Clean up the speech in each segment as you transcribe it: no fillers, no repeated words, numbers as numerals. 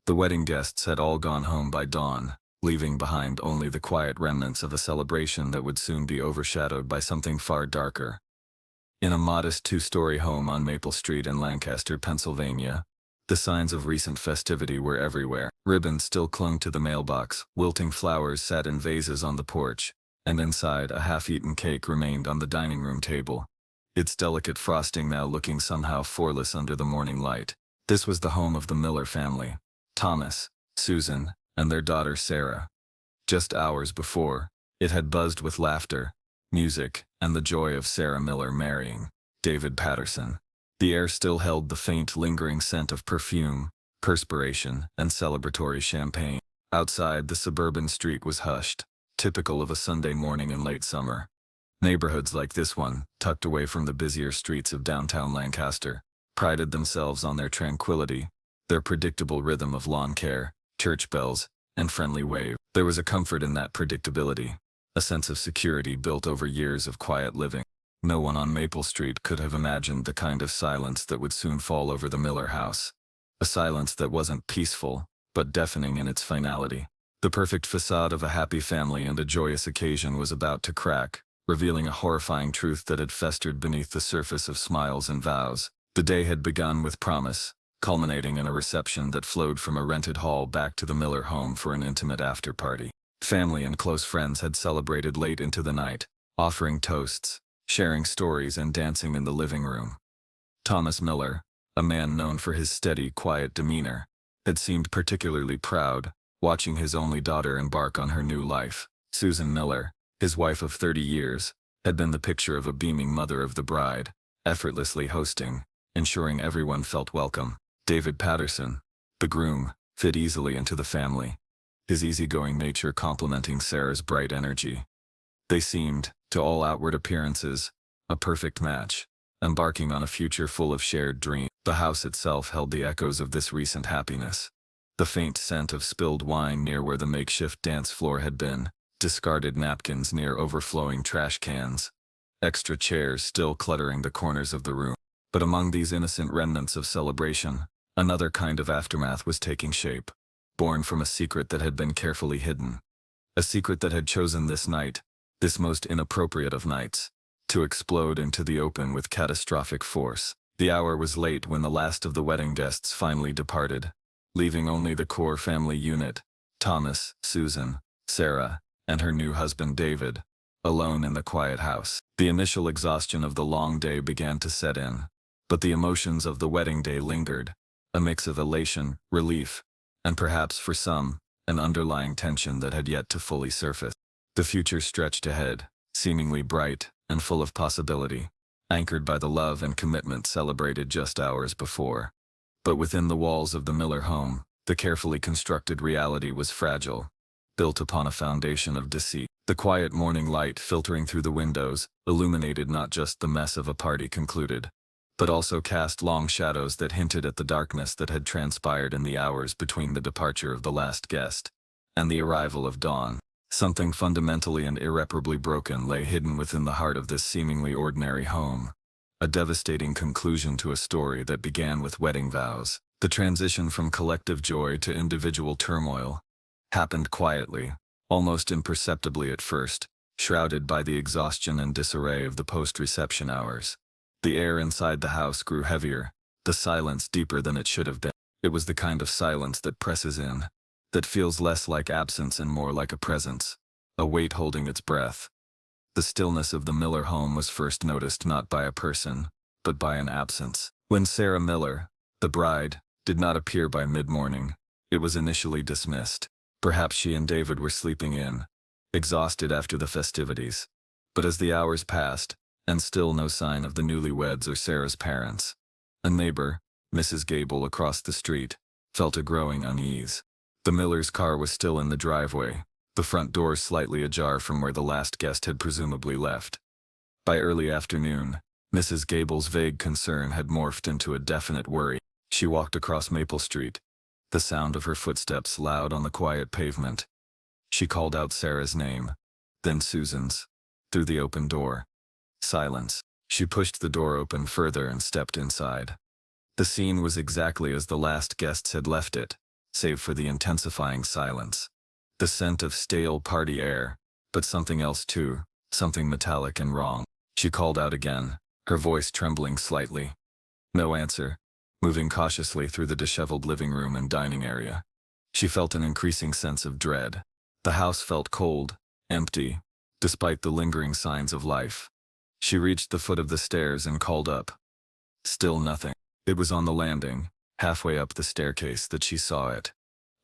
The wedding guests had all gone home by dawn, leaving behind only the quiet remnants of a celebration that would soon be overshadowed by something far darker. In a modest two-story home on Maple Street in Lancaster, Pennsylvania, the signs of recent festivity were everywhere. Ribbons still clung to the mailbox, wilting flowers sat in vases on the porch, and inside a half-eaten cake remained on the dining room table, its delicate frosting now looking somehow foreless under the morning light. This was the home of the Miller family, Thomas, Susan, and their daughter Sarah. Just hours before, it had buzzed with laughter, music, and the joy of Sarah Miller marrying David Patterson. The air still held the faint, lingering scent of perfume, perspiration, and celebratory champagne. Outside, the suburban street was hushed, typical of a Sunday morning in late summer. Neighborhoods like this one, tucked away from the busier streets of downtown Lancaster, prided themselves on their tranquility, their predictable rhythm of lawn care, church bells, and friendly wave. There was a comfort in that predictability, a sense of security built over years of quiet living. No one on Maple Street could have imagined the kind of silence that would soon fall over the Miller house. A silence that wasn't peaceful, but deafening in its finality. The perfect facade of a happy family and a joyous occasion was about to crack, revealing a horrifying truth that had festered beneath the surface of smiles and vows. The day had begun with promise, culminating in a reception that flowed from a rented hall back to the Miller home for an intimate after-party. Family and close friends had celebrated late into the night, offering toasts, sharing stories, and dancing in the living room. Thomas Miller, a man known for his steady, quiet demeanor, had seemed particularly proud, watching his only daughter embark on her new life. Susan Miller, his wife of 30 years, had been the picture of a beaming mother of the bride, effortlessly hosting, ensuring everyone felt welcome. David Patterson, the groom, fit easily into the family, his easygoing nature complementing Sarah's bright energy. They seemed, to all outward appearances, a perfect match, embarking on a future full of shared dreams. The house itself held the echoes of this recent happiness. The faint scent of spilled wine near where the makeshift dance floor had been, discarded napkins near overflowing trash cans, extra chairs still cluttering the corners of the room. But among these innocent remnants of celebration, another kind of aftermath was taking shape, born from a secret that had been carefully hidden. A secret that had chosen this night, this most inappropriate of nights, to explode into the open with catastrophic force. The hour was late when the last of the wedding guests finally departed, leaving only the core family unit, Thomas, Susan, Sarah, and her new husband David, alone in the quiet house. The initial exhaustion of the long day began to set in, but the emotions of the wedding day lingered, a mix of elation, relief, and perhaps for some, an underlying tension that had yet to fully surface. The future stretched ahead, seemingly bright and full of possibility, anchored by the love and commitment celebrated just hours before. But within the walls of the Miller home, the carefully constructed reality was fragile, built upon a foundation of deceit. The quiet morning light filtering through the windows illuminated not just the mess of a party concluded, but also cast long shadows that hinted at the darkness that had transpired in the hours between the departure of the last guest and the arrival of dawn. Something fundamentally and irreparably broken lay hidden within the heart of this seemingly ordinary home, a devastating conclusion to a story that began with wedding vows. The transition from collective joy to individual turmoil happened quietly, almost imperceptibly at first, shrouded by the exhaustion and disarray of the post-reception hours. The air inside the house grew heavier, the silence deeper than it should have been. It was the kind of silence that presses in, that feels less like absence and more like a presence, a weight holding its breath. The stillness of the Miller home was first noticed not by a person, but by an absence. When Sarah Miller, the bride, did not appear by mid-morning, it was initially dismissed. Perhaps she and David were sleeping in, exhausted after the festivities. But as the hours passed, and still no sign of the newlyweds or Sarah's parents, a neighbor, Mrs. Gable across the street, felt a growing unease. The Miller's car was still in the driveway, the front door slightly ajar from where the last guest had presumably left. By early afternoon, Mrs. Gable's vague concern had morphed into a definite worry. She walked across Maple Street, the sound of her footsteps loud on the quiet pavement. She called out Sarah's name, then Susan's, through the open door. Silence. She pushed the door open further and stepped inside. The scene was exactly as the last guests had left it, save for the intensifying silence. The scent of stale party air, but something else too, something metallic and wrong. She called out again, her voice trembling slightly. No answer. Moving cautiously through the disheveled living room and dining area, she felt an increasing sense of dread. The house felt cold, empty, despite the lingering signs of life. She reached the foot of the stairs and called up. Still nothing. It was on the landing, halfway up the staircase, that she saw it.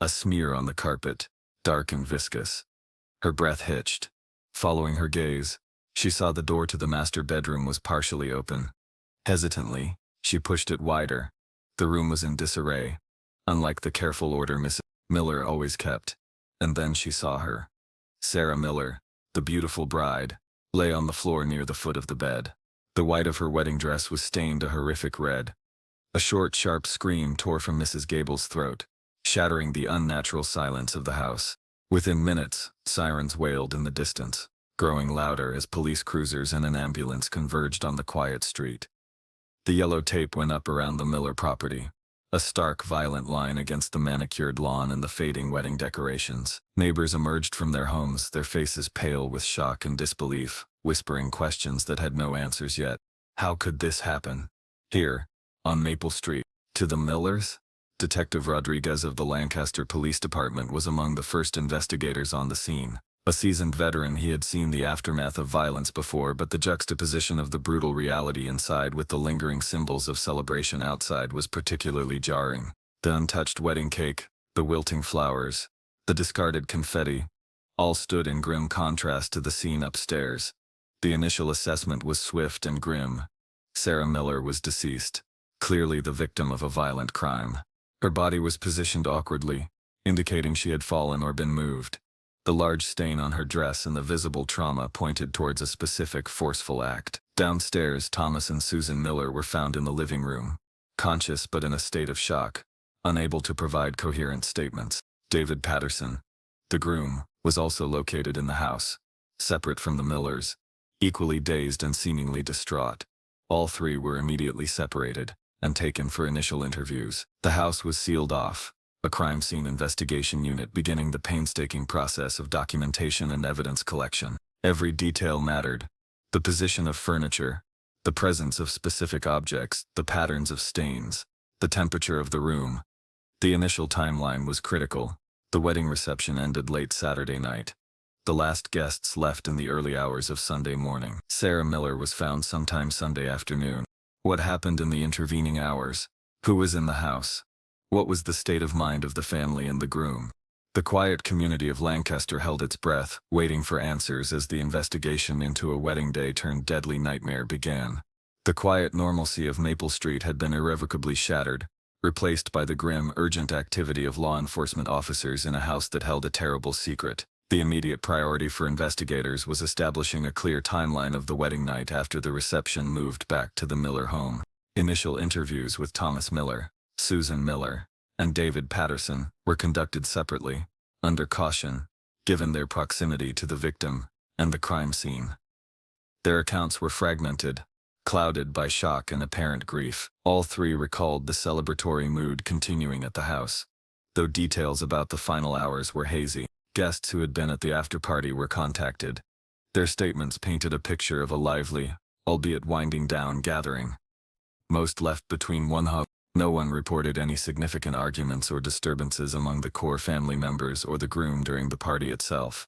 A smear on the carpet, dark and viscous. Her breath hitched. Following her gaze, she saw the door to the master bedroom was partially open. Hesitantly, she pushed it wider. The room was in disarray, unlike the careful order Mrs. Miller always kept. And then she saw her. Sarah Miller, the beautiful bride, lay on the floor near the foot of the bed. The white of her wedding dress was stained a horrific red. A short, sharp scream tore from Mrs. Gable's throat, shattering the unnatural silence of the house. Within minutes, sirens wailed in the distance, growing louder as police cruisers and an ambulance converged on the quiet street. The yellow tape went up around the Miller property, a stark, violent line against the manicured lawn and the fading wedding decorations. Neighbors emerged from their homes, their faces pale with shock and disbelief, whispering questions that had no answers yet. How could this happen? Here, on Maple Street. To the Millers? Detective Rodriguez of the Lancaster Police Department was among the first investigators on the scene. A seasoned veteran, he had seen the aftermath of violence before, but the juxtaposition of the brutal reality inside with the lingering symbols of celebration outside was particularly jarring. The untouched wedding cake, the wilting flowers, the discarded confetti, all stood in grim contrast to the scene upstairs. The initial assessment was swift and grim. Sarah Miller was deceased, clearly the victim of a violent crime. Her body was positioned awkwardly, indicating she had fallen or been moved. The large stain on her dress and the visible trauma pointed towards a specific forceful act. Downstairs, Thomas and Susan Miller were found in the living room, conscious but in a state of shock, unable to provide coherent statements. David Patterson, the groom, was also located in the house, separate from the Millers, equally dazed and seemingly distraught. All three were immediately separated and taken for initial interviews. The house was sealed off, a crime scene investigation unit beginning the painstaking process of documentation and evidence collection. Every detail mattered. The position of furniture, the presence of specific objects, the patterns of stains, the temperature of the room. The initial timeline was critical. The wedding reception ended late Saturday night. The last guests left in the early hours of Sunday morning. Sarah Miller was found sometime Sunday afternoon. What happened in the intervening hours? Who was in the house? What was the state of mind of the family and the groom? The quiet community of Lancaster held its breath, waiting for answers as the investigation into a wedding day turned deadly nightmare began. The quiet normalcy of Maple Street had been irrevocably shattered, replaced by the grim, urgent activity of law enforcement officers in a house that held a terrible secret. The immediate priority for investigators was establishing a clear timeline of the wedding night after the reception moved back to the Miller home. Initial interviews with Thomas Miller, Susan Miller, and David Patterson were conducted separately, under caution, given their proximity to the victim and the crime scene. Their accounts were fragmented, clouded by shock and apparent grief. All three recalled the celebratory mood continuing at the house, though details about the final hours were hazy. Guests who had been at the after-party were contacted. Their statements painted a picture of a lively, albeit winding down gathering. Most left between one hug. No one reported any significant arguments or disturbances among the core family members or the groom during the party itself.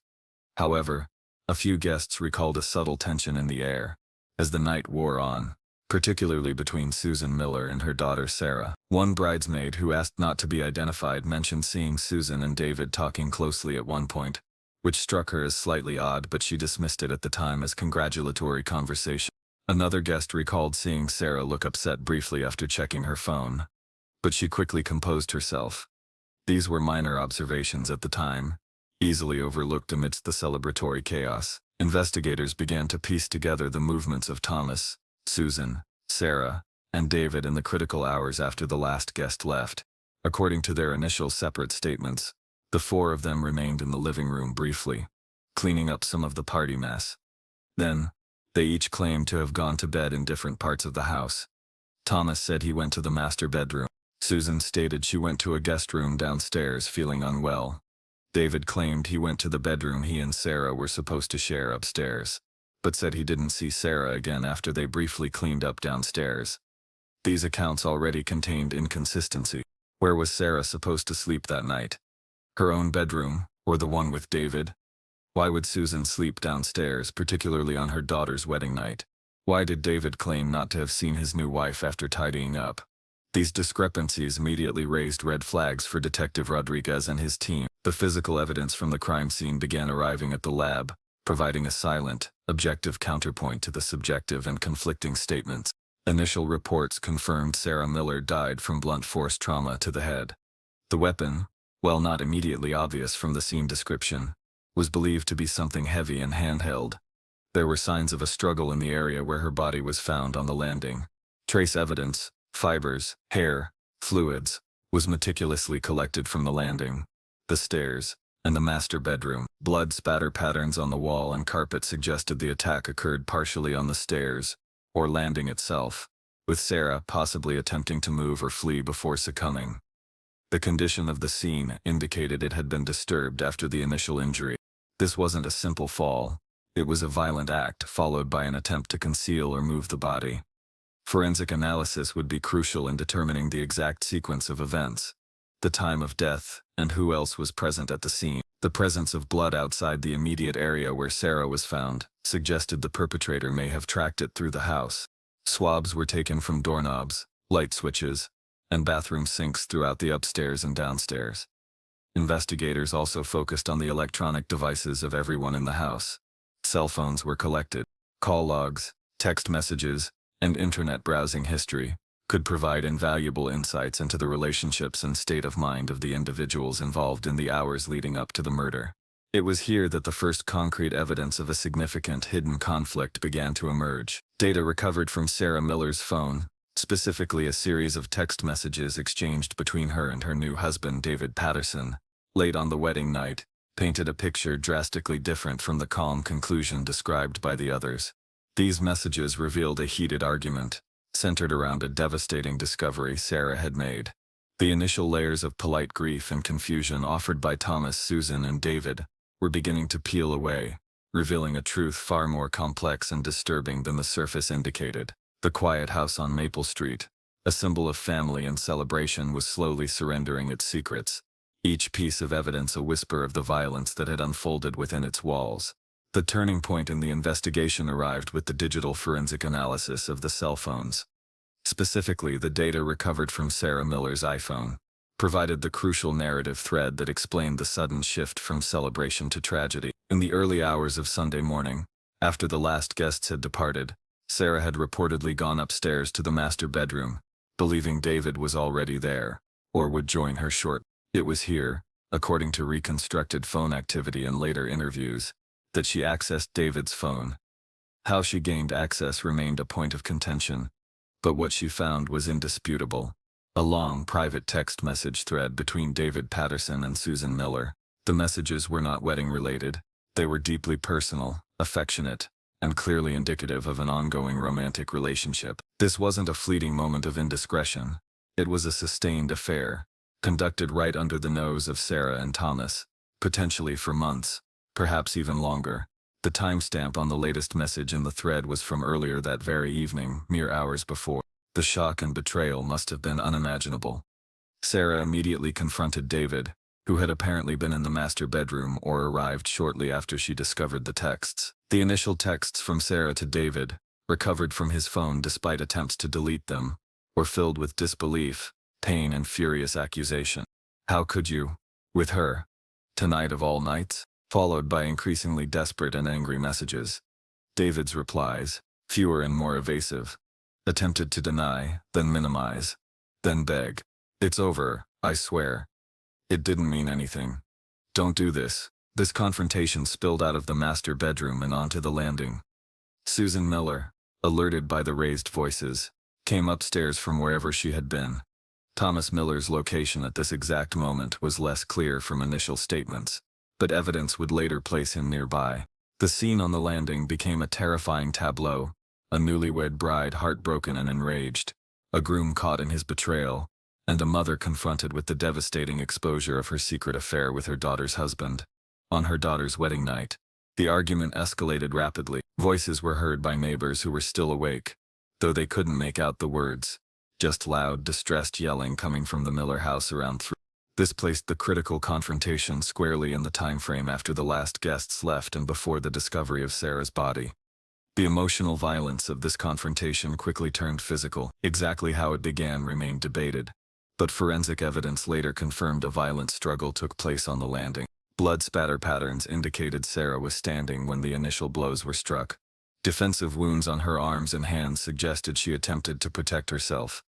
However, a few guests recalled a subtle tension in the air as the night wore on, particularly between Susan Miller and her daughter Sarah. One bridesmaid who asked not to be identified mentioned seeing Susan and David talking closely at one point, which struck her as slightly odd, but she dismissed it at the time as congratulatory conversation. Another guest recalled seeing Sarah look upset briefly after checking her phone, but she quickly composed herself. These were minor observations at the time, easily overlooked amidst the celebratory chaos. Investigators began to piece together the movements of Thomas, Susan, Sarah, and David in the critical hours after the last guest left. According to their initial separate statements, the four of them remained in the living room briefly, cleaning up some of the party mess. Then, they each claimed to have gone to bed in different parts of the house. Thomas said he went to the master bedroom. Susan stated she went to a guest room downstairs feeling unwell. David claimed he went to the bedroom he and Sarah were supposed to share upstairs, but said he didn't see Sarah again after they briefly cleaned up downstairs. These accounts already contained inconsistency. Where was Sarah supposed to sleep that night? Her own bedroom, or the one with David? Why would Susan sleep downstairs, particularly on her daughter's wedding night? Why did David claim not to have seen his new wife after tidying up? These discrepancies immediately raised red flags for Detective Rodriguez and his team. The physical evidence from the crime scene began arriving at the lab, providing a silent, objective counterpoint to the subjective and conflicting statements. Initial reports confirmed Sarah Miller died from blunt force trauma to the head. The weapon, while not immediately obvious from the scene description, was believed to be something heavy and handheld. There were signs of a struggle in the area where her body was found on the landing. Trace evidence, fibers, hair, fluids, was meticulously collected from the landing, the stairs, and the master bedroom. Blood spatter patterns on the wall and carpet suggested the attack occurred partially on the stairs, or landing itself, with Sarah possibly attempting to move or flee before succumbing. The condition of the scene indicated it had been disturbed after the initial injury. This wasn't a simple fall. It was a violent act followed by an attempt to conceal or move the body. Forensic analysis would be crucial in determining the exact sequence of events, the time of death, and who else was present at the scene. The presence of blood outside the immediate area where Sarah was found suggested the perpetrator may have tracked it through the house. Swabs were taken from doorknobs, light switches, and bathroom sinks throughout the upstairs and downstairs. Investigators also focused on the electronic devices of everyone in the house. Cell phones were collected. Call logs, text messages, and internet browsing history could provide invaluable insights into the relationships and state of mind of the individuals involved in the hours leading up to the murder. It was here that the first concrete evidence of a significant hidden conflict began to emerge. Data recovered from Sarah Miller's phone, specifically a series of text messages exchanged between her and her new husband David Patterson, late on the wedding night, painted a picture drastically different from the calm conclusion described by the others. These messages revealed a heated argument, centered around a devastating discovery Sarah had made. The initial layers of polite grief and confusion offered by Thomas, Susan, and David were beginning to peel away, revealing a truth far more complex and disturbing than the surface indicated. The quiet house on Maple Street, a symbol of family and celebration, was slowly surrendering its secrets, each piece of evidence a whisper of the violence that had unfolded within its walls. The turning point in the investigation arrived with the digital forensic analysis of the cell phones. Specifically, the data recovered from Sarah Miller's iPhone provided the crucial narrative thread that explained the sudden shift from celebration to tragedy. In the early hours of Sunday morning, after the last guests had departed, Sarah had reportedly gone upstairs to the master bedroom, believing David was already there, or would join her shortly. It was here, according to reconstructed phone activity and later interviews, that she accessed David's phone. How she gained access remained a point of contention, but what she found was indisputable: a long private text message thread between David Patterson and Susan Miller. The messages were not wedding-related. They were deeply personal, affectionate, and clearly indicative of an ongoing romantic relationship. This wasn't a fleeting moment of indiscretion. It was a sustained affair, conducted right under the nose of Sarah and Thomas, potentially for months, perhaps even longer. The timestamp on the latest message in the thread was from earlier that very evening, mere hours before. The shock and betrayal must have been unimaginable. Sarah immediately confronted David, who had apparently been in the master bedroom or arrived shortly after she discovered the texts. The initial texts from Sarah to David, recovered from his phone despite attempts to delete them, were filled with disbelief, pain, and furious accusation. "How could you? With her? Tonight of all nights?" Followed by increasingly desperate and angry messages. David's replies, fewer and more evasive, attempted to deny, then minimize, then beg. "It's over, I swear. It didn't mean anything. Don't do this." This confrontation spilled out of the master bedroom and onto the landing. Susan Miller, alerted by the raised voices, came upstairs from wherever she had been. Thomas Miller's location at this exact moment was less clear from initial statements, but evidence would later place him nearby. The scene on the landing became a terrifying tableau: a newlywed bride heartbroken and enraged, a groom caught in his betrayal, and a mother confronted with the devastating exposure of her secret affair with her daughter's husband. On her daughter's wedding night, the argument escalated rapidly. Voices were heard by neighbors who were still awake, though they couldn't make out the words. Just loud, distressed yelling coming from the Miller house around 3. This placed the critical confrontation squarely in the time frame after the last guests left and before the discovery of Sarah's body. The emotional violence of this confrontation quickly turned physical. Exactly how it began remained debated, but forensic evidence later confirmed a violent struggle took place on the landing. Blood spatter patterns indicated Sarah was standing when the initial blows were struck. Defensive wounds on her arms and hands suggested she attempted to protect herself.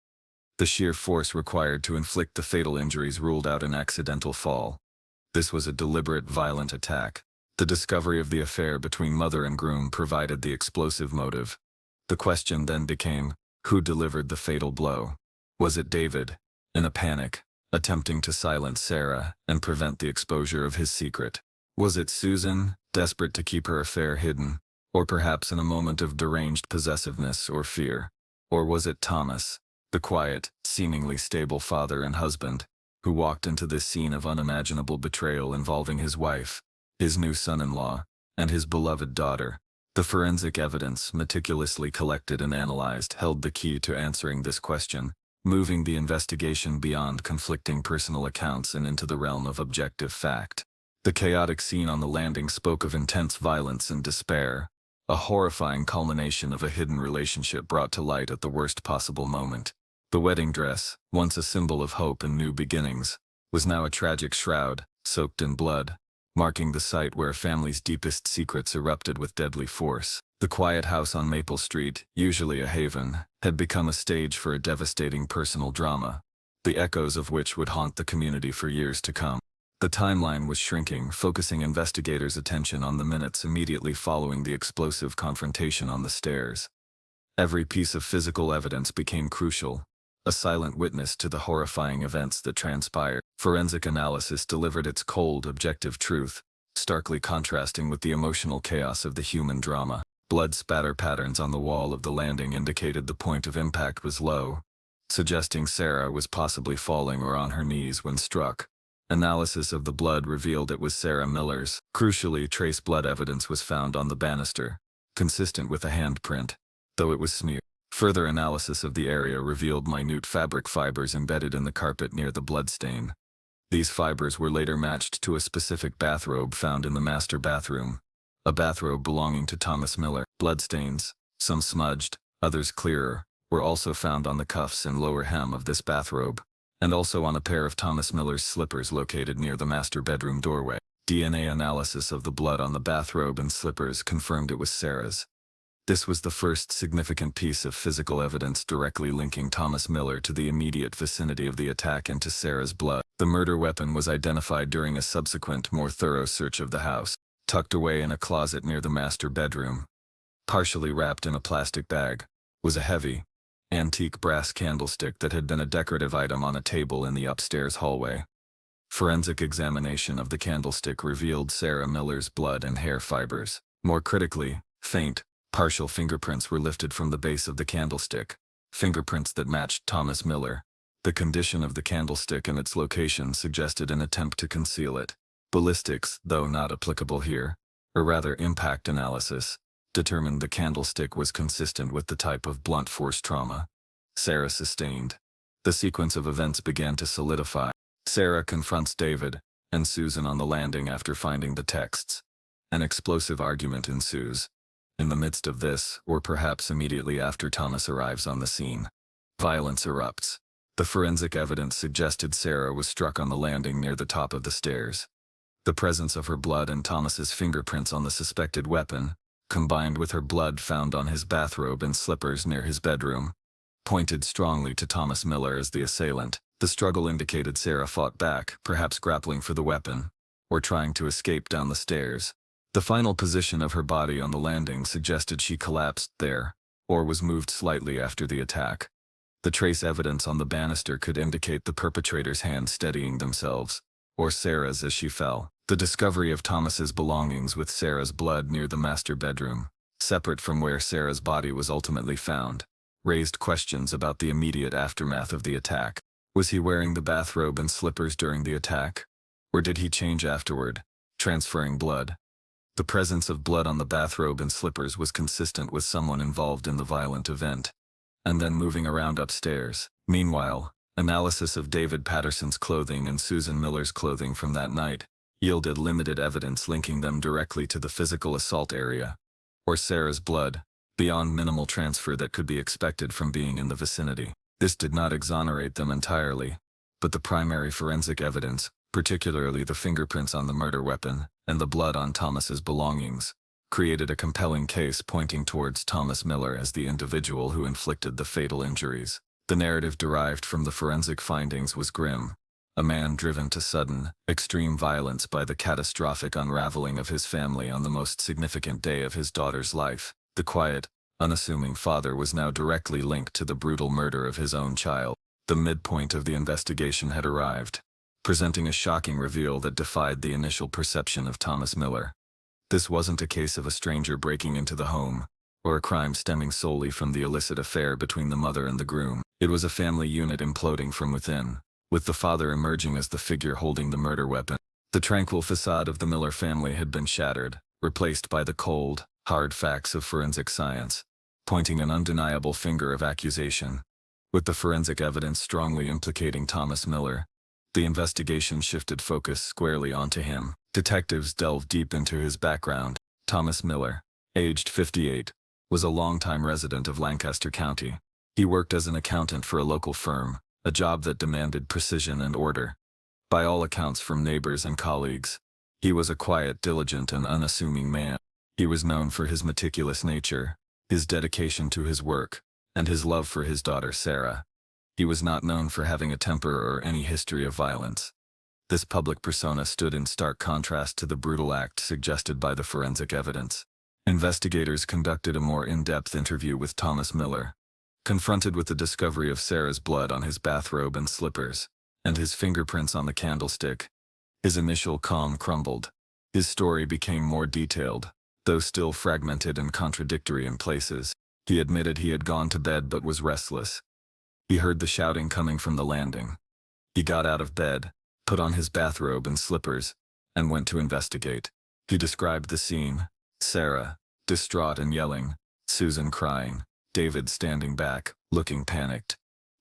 The sheer force required to inflict the fatal injuries ruled out an accidental fall. This was a deliberate, violent attack. The discovery of the affair between mother and groom provided the explosive motive. The question then became, who delivered the fatal blow? Was it David, in a panic, attempting to silence Sarah and prevent the exposure of his secret? Was it Susan, desperate to keep her affair hidden, or perhaps in a moment of deranged possessiveness or fear? Or was it Thomas, the quiet, seemingly stable father and husband, who walked into this scene of unimaginable betrayal involving his wife, his new son-in-law, and his beloved daughter? The forensic evidence, meticulously collected and analyzed, held the key to answering this question, moving the investigation beyond conflicting personal accounts and into the realm of objective fact. The chaotic scene on the landing spoke of intense violence and despair, a horrifying culmination of a hidden relationship brought to light at the worst possible moment. The wedding dress, once a symbol of hope and new beginnings, was now a tragic shroud, soaked in blood, marking the site where a family's deepest secrets erupted with deadly force. The quiet house on Maple Street, usually a haven, had become a stage for a devastating personal drama, the echoes of which would haunt the community for years to come. The timeline was shrinking, focusing investigators' attention on the minutes immediately following the explosive confrontation on the stairs. Every piece of physical evidence became crucial, a silent witness to the horrifying events that transpired. Forensic analysis delivered its cold, objective truth, starkly contrasting with the emotional chaos of the human drama. Blood spatter patterns on the wall of the landing indicated the point of impact was low, suggesting Sarah was possibly falling or on her knees when struck. Analysis of the blood revealed it was Sarah Miller's. Crucially, trace blood evidence was found on the banister, consistent with a handprint, though it was smeared. Further analysis of the area revealed minute fabric fibers embedded in the carpet near the bloodstain. These fibers were later matched to a specific bathrobe found in the master bathroom, a bathrobe belonging to Thomas Miller. Bloodstains, some smudged, others clearer, were also found on the cuffs and lower hem of this bathrobe, and also on a pair of Thomas Miller's slippers located near the master bedroom doorway. DNA analysis of the blood on the bathrobe and slippers confirmed it was Sarah's. This was the first significant piece of physical evidence directly linking Thomas Miller to the immediate vicinity of the attack and to Sarah's blood. The murder weapon was identified during a subsequent, more thorough search of the house, tucked away in a closet near the master bedroom. Partially wrapped in a plastic bag was a heavy, antique brass candlestick that had been a decorative item on a table in the upstairs hallway. Forensic examination of the candlestick revealed Sarah Miller's blood and hair fibers. More critically, faint, partial fingerprints were lifted from the base of the candlestick, fingerprints that matched Thomas Miller. The condition of the candlestick and its location suggested an attempt to conceal it. Ballistics, though not applicable here, or rather impact analysis, determined the candlestick was consistent with the type of blunt force trauma Sarah sustained. The sequence of events began to solidify. Sarah confronts David and Susan on the landing after finding the texts. An explosive argument ensues. In the midst of this, or perhaps immediately after Thomas arrives on the scene, violence erupts. The forensic evidence suggested Sarah was struck on the landing near the top of the stairs. The presence of her blood and Thomas's fingerprints on the suspected weapon, combined with her blood found on his bathrobe and slippers near his bedroom, pointed strongly to Thomas Miller as the assailant. The struggle indicated Sarah fought back, perhaps grappling for the weapon, or trying to escape down the stairs. The final position of her body on the landing suggested she collapsed there, or was moved slightly after the attack. The trace evidence on the banister could indicate the perpetrator's hands steadying themselves, or Sarah's as she fell. The discovery of Thomas's belongings with Sarah's blood near the master bedroom, separate from where Sarah's body was ultimately found, raised questions about the immediate aftermath of the attack. Was he wearing the bathrobe and slippers during the attack? Or did he change afterward, transferring blood? The presence of blood on the bathrobe and slippers was consistent with someone involved in the violent event, and then moving around upstairs. Meanwhile, analysis of David Patterson's clothing and Susan Miller's clothing from that night yielded limited evidence linking them directly to the physical assault area, or Sarah's blood, beyond minimal transfer that could be expected from being in the vicinity. This did not exonerate them entirely, but the primary forensic evidence, particularly the fingerprints on the murder weapon and the blood on Thomas's belongings, created a compelling case pointing towards Thomas Miller as the individual who inflicted the fatal injuries. The narrative derived from the forensic findings was grim, a man driven to sudden, extreme violence by the catastrophic unraveling of his family on the most significant day of his daughter's life. The quiet, unassuming father was now directly linked to the brutal murder of his own child. The midpoint of the investigation had arrived, presenting a shocking reveal that defied the initial perception of Thomas Miller. This wasn't a case of a stranger breaking into the home, or a crime stemming solely from the illicit affair between the mother and the groom. It was a family unit imploding from within, with the father emerging as the figure holding the murder weapon. The tranquil facade of the Miller family had been shattered, replaced by the cold, hard facts of forensic science, pointing an undeniable finger of accusation. With the forensic evidence strongly implicating Thomas Miller, the investigation shifted focus squarely onto him. Detectives delved deep into his background. Thomas Miller, aged 58, was a longtime resident of Lancaster County. He worked as an accountant for a local firm, a job that demanded precision and order. By all accounts from neighbors and colleagues, he was a quiet, diligent, and unassuming man. He was known for his meticulous nature, his dedication to his work, and his love for his daughter Sarah. He was not known for having a temper or any history of violence. This public persona stood in stark contrast to the brutal act suggested by the forensic evidence. Investigators conducted a more in-depth interview with Thomas Miller. Confronted with the discovery of Sarah's blood on his bathrobe and slippers, and his fingerprints on the candlestick, his initial calm crumbled. His story became more detailed, though still fragmented and contradictory in places. He admitted he had gone to bed but was restless. He heard the shouting coming from the landing. He got out of bed, put on his bathrobe and slippers, and went to investigate. He described the scene: Sarah, distraught and yelling, Susan crying, David standing back, looking panicked.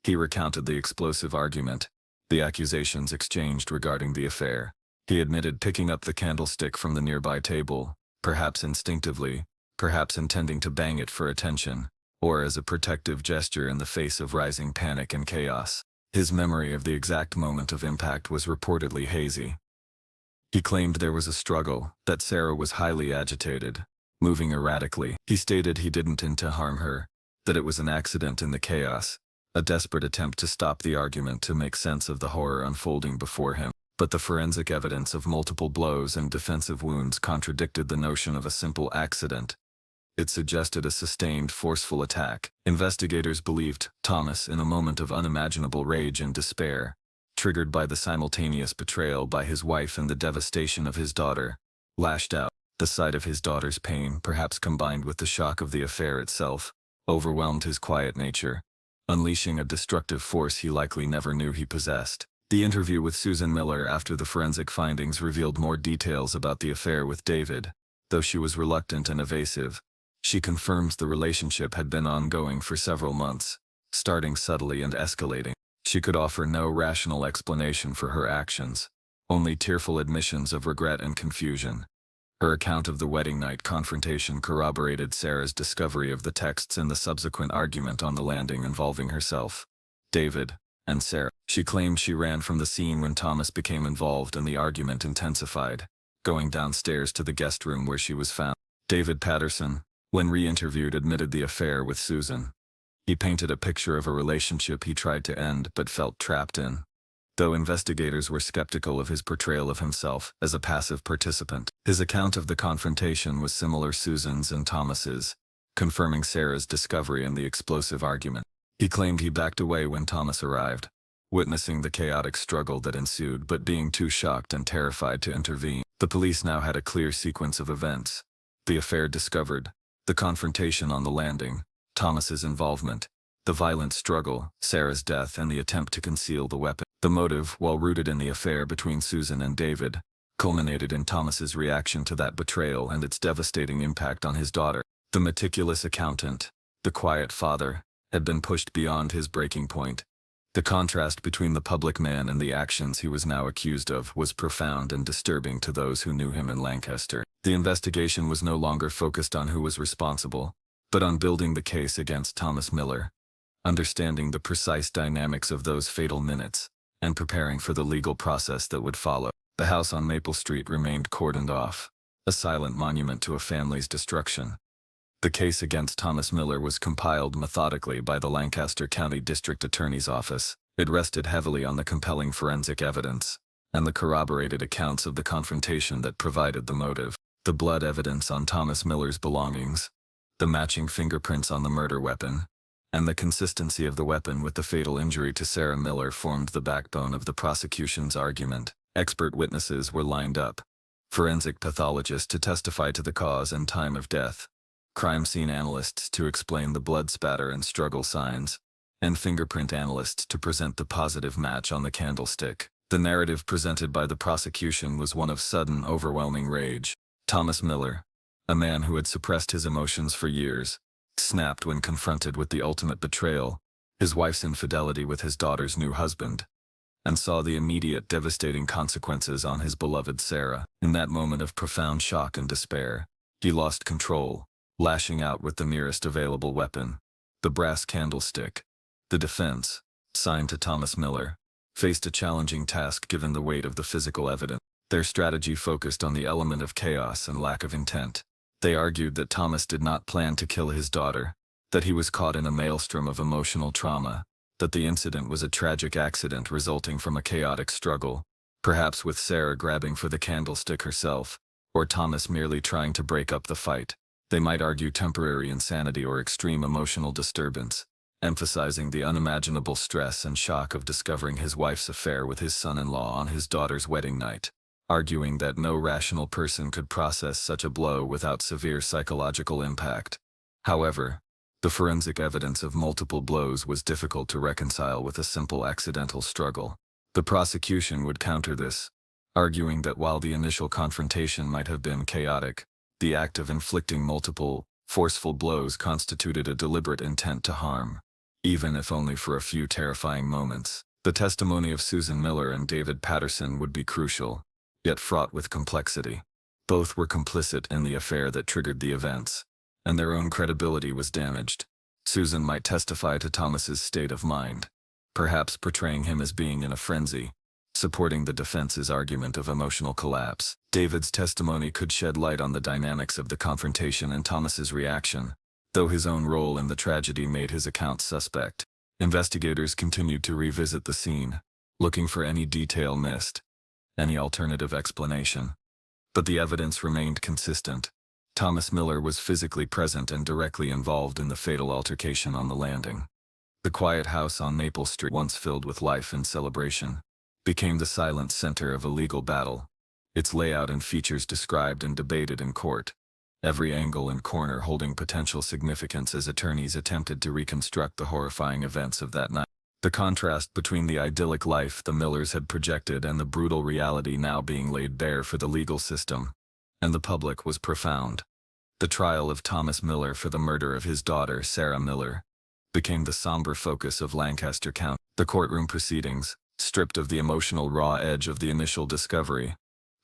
He recounted the explosive argument, the accusations exchanged regarding the affair. He admitted picking up the candlestick from the nearby table, perhaps instinctively, perhaps intending to bang it for attention, or as a protective gesture in the face of rising panic and chaos. His memory of the exact moment of impact was reportedly hazy. He claimed there was a struggle, that Sarah was highly agitated, moving erratically. He stated he didn't intend to harm her, that it was an accident in the chaos, a desperate attempt to stop the argument to make sense of the horror unfolding before him. But the forensic evidence of multiple blows and defensive wounds contradicted the notion of a simple accident. It suggested a sustained, forceful attack. Investigators believed Thomas, in a moment of unimaginable rage and despair, triggered by the simultaneous betrayal by his wife and the devastation of his daughter, lashed out. The sight of his daughter's pain, perhaps combined with the shock of the affair itself, overwhelmed his quiet nature, unleashing a destructive force he likely never knew he possessed. The interview with Susan Miller after the forensic findings revealed more details about the affair with David. Though she was reluctant and evasive, she confirms the relationship had been ongoing for several months, starting subtly and escalating. She could offer no rational explanation for her actions, only tearful admissions of regret and confusion. Her account of the wedding night confrontation corroborated Sarah's discovery of the texts in the subsequent argument on the landing involving herself, David, and Sarah. She claimed she ran from the scene when Thomas became involved and the argument intensified, going downstairs to the guest room where she was found. David Patterson, when re-interviewed, admitted the affair with Susan. He painted a picture of a relationship he tried to end but felt trapped in, though investigators were skeptical of his portrayal of himself as a passive participant. His account of the confrontation was similar to Susan's and Thomas's, confirming Sarah's discovery in the explosive argument. He claimed he backed away when Thomas arrived, witnessing the chaotic struggle that ensued but being too shocked and terrified to intervene. The police now had a clear sequence of events: the affair discovered, the confrontation on the landing, Thomas's involvement, The violent struggle, Sarah's death, and the attempt to conceal the weapon. The motive, while rooted in the affair between Susan and David, culminated in Thomas's reaction to that betrayal and its devastating impact on his daughter. The meticulous accountant, the quiet father, had been pushed beyond his breaking point. The contrast between the public man and the actions he was now accused of was profound and disturbing to those who knew him in Lancaster. The investigation was no longer focused on who was responsible, but on building the case against Thomas Miller, understanding the precise dynamics of those fatal minutes, and preparing for the legal process that would follow. The house on Maple Street remained cordoned off, a silent monument to a family's destruction. The case against Thomas Miller was compiled methodically by the Lancaster County District Attorney's Office. It rested heavily on the compelling forensic evidence and the corroborated accounts of the confrontation that provided the motive. The blood evidence on Thomas Miller's belongings, the matching fingerprints on the murder weapon, and the consistency of the weapon with the fatal injury to Sarah Miller formed the backbone of the prosecution's argument. Expert witnesses were lined up, forensic pathologists to testify to the cause and time of death, crime scene analysts to explain the blood spatter and struggle signs, and fingerprint analysts to present the positive match on the candlestick. The narrative presented by the prosecution was one of sudden, overwhelming rage. Thomas Miller, a man who had suppressed his emotions for years, snapped when confronted with the ultimate betrayal, his wife's infidelity with his daughter's new husband, and saw the immediate devastating consequences on his beloved Sarah. In that moment of profound shock and despair, he lost control, lashing out with the nearest available weapon, the brass candlestick. The defense, signed to Thomas Miller, faced a challenging task given the weight of the physical evidence. Their strategy focused on the element of chaos and lack of intent. They argued that Thomas did not plan to kill his daughter, that he was caught in a maelstrom of emotional trauma, that the incident was a tragic accident resulting from a chaotic struggle, perhaps with Sarah grabbing for the candlestick herself, or Thomas merely trying to break up the fight. They might argue temporary insanity or extreme emotional disturbance, emphasizing the unimaginable stress and shock of discovering his wife's affair with his son-in-law on his daughter's wedding night, arguing that no rational person could process such a blow without severe psychological impact. However, the forensic evidence of multiple blows was difficult to reconcile with a simple accidental struggle. The prosecution would counter this, arguing that while the initial confrontation might have been chaotic, the act of inflicting multiple, forceful blows constituted a deliberate intent to harm, even if only for a few terrifying moments. The testimony of Susan Miller and David Patterson would be crucial, yet fraught with complexity. Both were complicit in the affair that triggered the events, and their own credibility was damaged. Susan might testify to Thomas's state of mind, perhaps portraying him as being in a frenzy, supporting the defense's argument of emotional collapse. David's testimony could shed light on the dynamics of the confrontation and Thomas's reaction, though his own role in the tragedy made his account suspect. Investigators continued to revisit the scene, looking for any detail missed, any alternative explanation. But the evidence remained consistent. Thomas Miller was physically present and directly involved in the fatal altercation on the landing. The quiet house on Maple Street, once filled with life and celebration, became the silent center of a legal battle, its layout and features described and debated in court, every angle and corner holding potential significance as attorneys attempted to reconstruct the horrifying events of that night. The contrast between the idyllic life the Millers had projected and the brutal reality now being laid bare for the legal system and the public was profound. The trial of Thomas Miller for the murder of his daughter, Sarah Miller, became the somber focus of Lancaster County. The courtroom proceedings, stripped of the emotional raw edge of the initial discovery,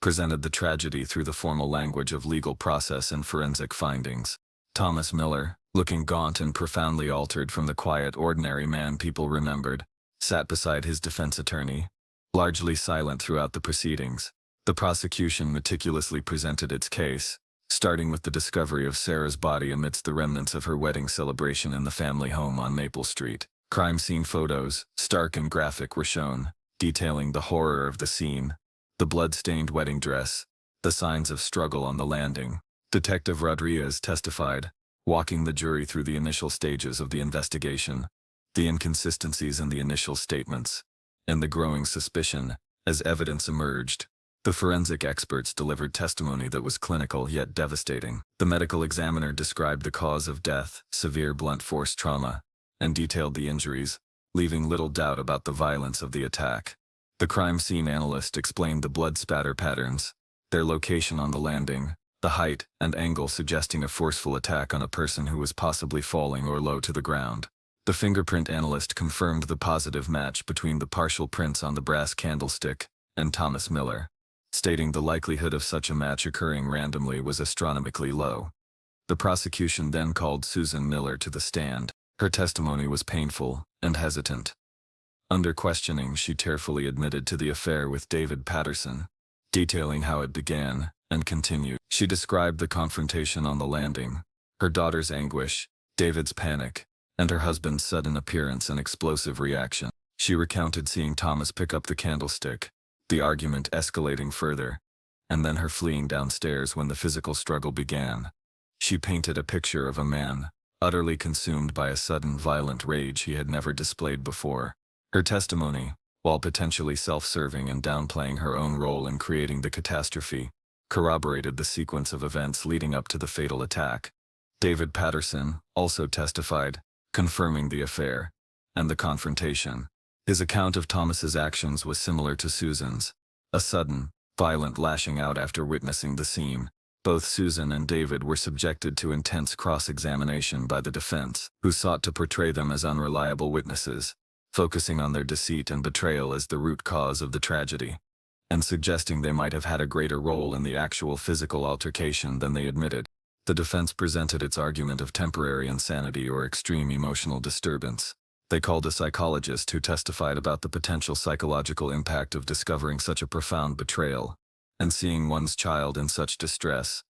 presented the tragedy through the formal language of legal process and forensic findings. Thomas Miller, looking gaunt and profoundly altered from the quiet, ordinary man people remembered, sat beside his defense attorney, largely silent throughout the proceedings. The prosecution meticulously presented its case, starting with the discovery of Sarah's body amidst the remnants of her wedding celebration in the family home on Maple Street. Crime scene photos, stark and graphic, were shown, detailing the horror of the scene, the blood-stained wedding dress, the signs of struggle on the landing. Detective Rodriguez testified, walking the jury through the initial stages of the investigation, the inconsistencies in the initial statements, and the growing suspicion as evidence emerged. The forensic experts delivered testimony that was clinical yet devastating. The medical examiner described the cause of death, severe blunt force trauma, and detailed the injuries, leaving little doubt about the violence of the attack. The crime scene analyst explained the blood spatter patterns, their location on the landing, the height and angle suggesting a forceful attack on a person who was possibly falling or low to the ground. The fingerprint analyst confirmed the positive match between the partial prints on the brass candlestick and Thomas Miller, stating the likelihood of such a match occurring randomly was astronomically low. The prosecution then called Susan Miller to the stand. Her testimony was painful and hesitant. Under questioning, she tearfully admitted to the affair with David Patterson, detailing how it began and continued. She described the confrontation on the landing, her daughter's anguish, David's panic, and her husband's sudden appearance and explosive reaction. She recounted seeing Thomas pick up the candlestick, the argument escalating further, and then her fleeing downstairs when the physical struggle began. She painted a picture of a man, utterly consumed by a sudden violent rage he had never displayed before. Her testimony, while potentially self-serving and downplaying her own role in creating the catastrophe, corroborated the sequence of events leading up to the fatal attack. David Patterson also testified, confirming the affair and the confrontation. His account of Thomas's actions was similar to Susan's, a sudden, violent lashing out after witnessing the scene. Both Susan and David were subjected to intense cross-examination by the defense, who sought to portray them as unreliable witnesses, focusing on their deceit and betrayal as the root cause of the tragedy, and suggesting they might have had a greater role in the actual physical altercation than they admitted. The defense presented its argument of temporary insanity or extreme emotional disturbance. They called a psychologist who testified about the potential psychological impact of discovering such a profound betrayal and seeing one's child in such distress,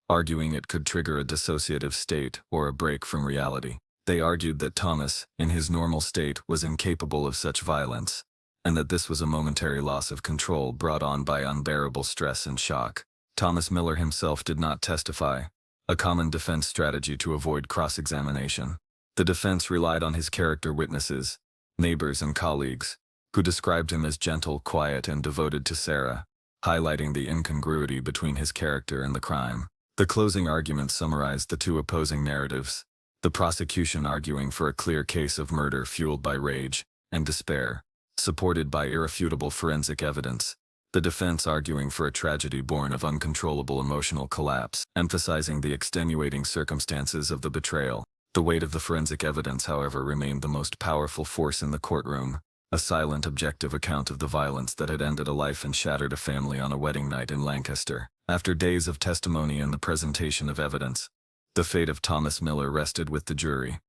arguing it could trigger a dissociative state or a break from reality. They argued that Thomas, in his normal state, was incapable of such violence, and that this was a momentary loss of control brought on by unbearable stress and shock. Thomas Miller himself did not testify, a common defense strategy to avoid cross-examination. The defense relied on his character witnesses, neighbors and colleagues, who described him as gentle, quiet, and devoted to Sarah, highlighting the incongruity between his character and the crime. The closing argument summarized the two opposing narratives, the prosecution arguing for a clear case of murder fueled by rage and despair, supported by irrefutable forensic evidence, the defense arguing for a tragedy born of uncontrollable emotional collapse, emphasizing the extenuating circumstances of the betrayal. The weight of the forensic evidence, however, remained the most powerful force in the courtroom, a silent, objective account of the violence that had ended a life and shattered a family on a wedding night in Lancaster. After days of testimony and the presentation of evidence, the fate of Thomas Miller rested with the jury.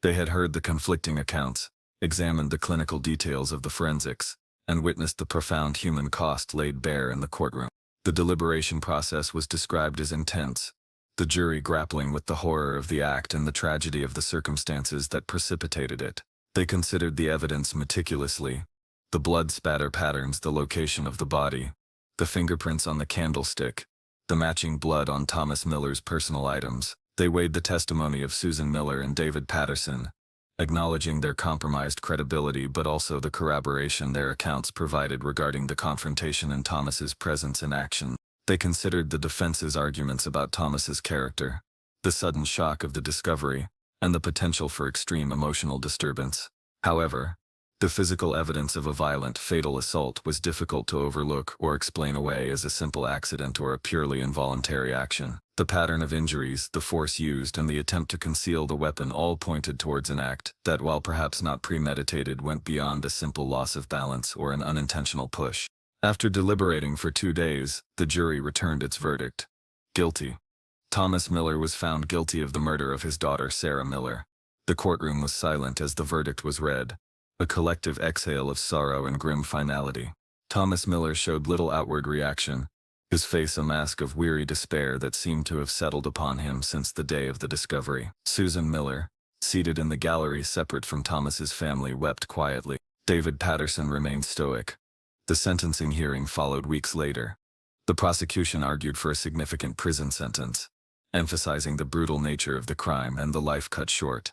They had heard the conflicting accounts, examined the clinical details of the forensics, and witnessed the profound human cost laid bare in the courtroom. The deliberation process was described as intense, the jury grappling with the horror of the act and the tragedy of the circumstances that precipitated it. They considered the evidence meticulously, the blood spatter patterns, the location of the body, the fingerprints on the candlestick, the matching blood on Thomas Miller's personal items. They weighed the testimony of Susan Miller and David Patterson, acknowledging their compromised credibility but also the corroboration their accounts provided regarding the confrontation and Thomas's presence in action. They considered the defense's arguments about Thomas's character, the sudden shock of the discovery, and the potential for extreme emotional disturbance. However, the physical evidence of a violent, fatal assault was difficult to overlook or explain away as a simple accident or a purely involuntary action. The pattern of injuries, the force used, and the attempt to conceal the weapon all pointed towards an act that, while perhaps not premeditated, went beyond a simple loss of balance or an unintentional push. After deliberating for 2 days, the jury returned its verdict: guilty. Thomas Miller was found guilty of the murder of his daughter Sarah Miller. The courtroom was silent as the verdict was read, a collective exhale of sorrow and grim finality. Thomas Miller showed little outward reaction, his face a mask of weary despair that seemed to have settled upon him since the day of the discovery. Susan Miller, seated in the gallery separate from Thomas's family, wept quietly. David Patterson remained stoic. The sentencing hearing followed weeks later. The prosecution argued for a significant prison sentence, emphasizing the brutal nature of the crime and the life cut short.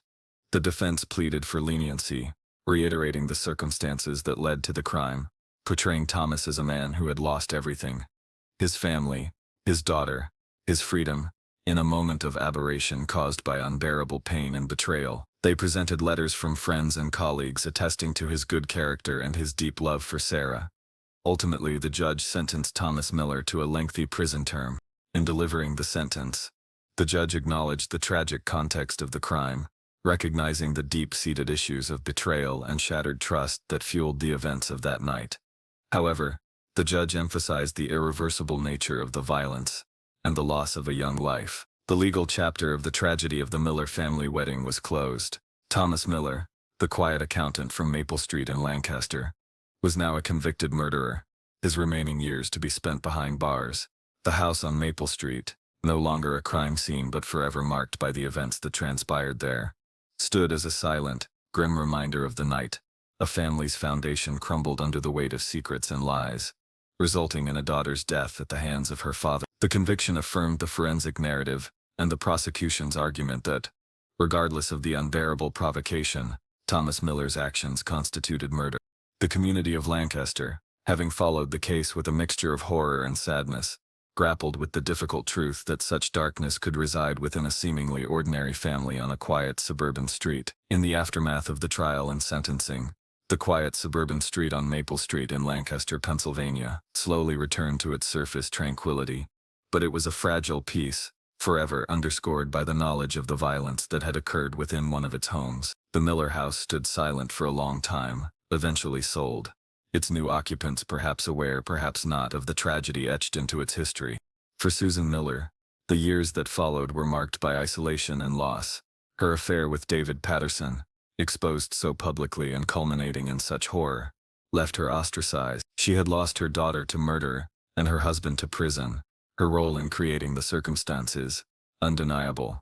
The defense pleaded for leniency, reiterating the circumstances that led to the crime, portraying Thomas as a man who had lost everything: his family, his daughter, his freedom, in a moment of aberration caused by unbearable pain and betrayal. They presented letters from friends and colleagues attesting to his good character and his deep love for Sarah. Ultimately, the judge sentenced Thomas Miller to a lengthy prison term. In delivering the sentence, the judge acknowledged the tragic context of the crime, recognizing the deep-seated issues of betrayal and shattered trust that fueled the events of that night. However, the judge emphasized the irreversible nature of the violence and the loss of a young life. The legal chapter of the tragedy of the Miller family wedding was closed. Thomas Miller, the quiet accountant from Maple Street in Lancaster, was now a convicted murderer, his remaining years to be spent behind bars. The house on Maple Street, no longer a crime scene but forever marked by the events that transpired there, stood as a silent, grim reminder of the night. A family's foundation crumbled under the weight of secrets and lies, resulting in a daughter's death at the hands of her father. The conviction affirmed the forensic narrative and the prosecution's argument that, regardless of the unbearable provocation, Thomas Miller's actions constituted murder. The community of Lancaster, having followed the case with a mixture of horror and sadness, grappled with the difficult truth that such darkness could reside within a seemingly ordinary family on a quiet suburban street. In the aftermath of the trial and sentencing, the quiet suburban street on Maple Street in Lancaster, Pennsylvania, slowly returned to its surface tranquility. But it was a fragile piece, forever underscored by the knowledge of the violence that had occurred within one of its homes. The Miller house stood silent for a long time, eventually sold, its new occupants perhaps aware, perhaps not, of the tragedy etched into its history. For Susan Miller, the years that followed were marked by isolation and loss. Her affair with David Patterson, exposed so publicly and culminating in such horror, left her ostracized. She had lost her daughter to murder and her husband to prison. Her role in creating the circumstances, undeniable,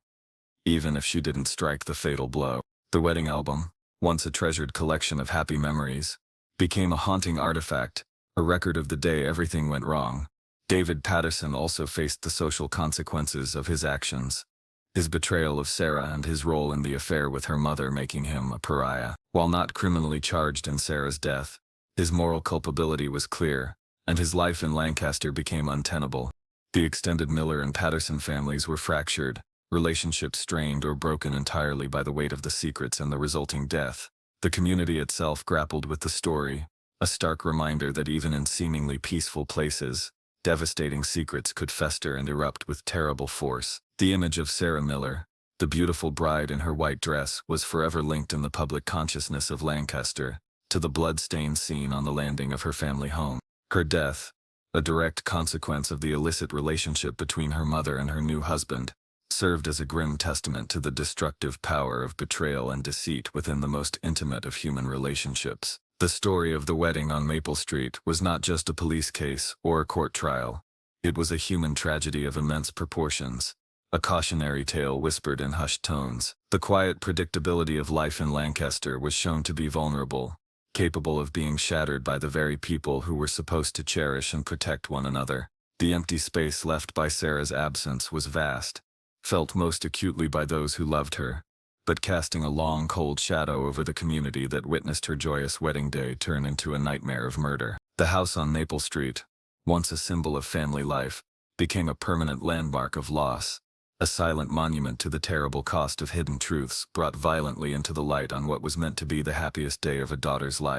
even if she didn't strike the fatal blow. The wedding album, once a treasured collection of happy memories, became a haunting artifact, a record of the day everything went wrong. David Patterson also faced the social consequences of his actions, his betrayal of Sarah and his role in the affair with her mother making him a pariah. While not criminally charged in Sarah's death, his moral culpability was clear, and his life in Lancaster became untenable. The extended Miller and Patterson families were fractured, relationships strained or broken entirely by the weight of the secrets and the resulting death. The community itself grappled with the story, a stark reminder that even in seemingly peaceful places, devastating secrets could fester and erupt with terrible force. The image of Sarah Miller, the beautiful bride in her white dress, was forever linked in the public consciousness of Lancaster to the blood-stained scene on the landing of her family home. Her death, a direct consequence of the illicit relationship between her mother and her new husband, served as a grim testament to the destructive power of betrayal and deceit within the most intimate of human relationships. The story of the wedding on Maple Street was not just a police case or a court trial. It was a human tragedy of immense proportions, a cautionary tale whispered in hushed tones. The quiet predictability of life in Lancaster was shown to be vulnerable, capable of being shattered by the very people who were supposed to cherish and protect one another. The empty space left by Sarah's absence was vast, felt most acutely by those who loved her, but casting a long, cold shadow over the community that witnessed her joyous wedding day turn into a nightmare of murder. The house on Maple Street, once a symbol of family life, became a permanent landmark of loss, a silent monument to the terrible cost of hidden truths brought violently into the light on what was meant to be the happiest day of a daughter's life.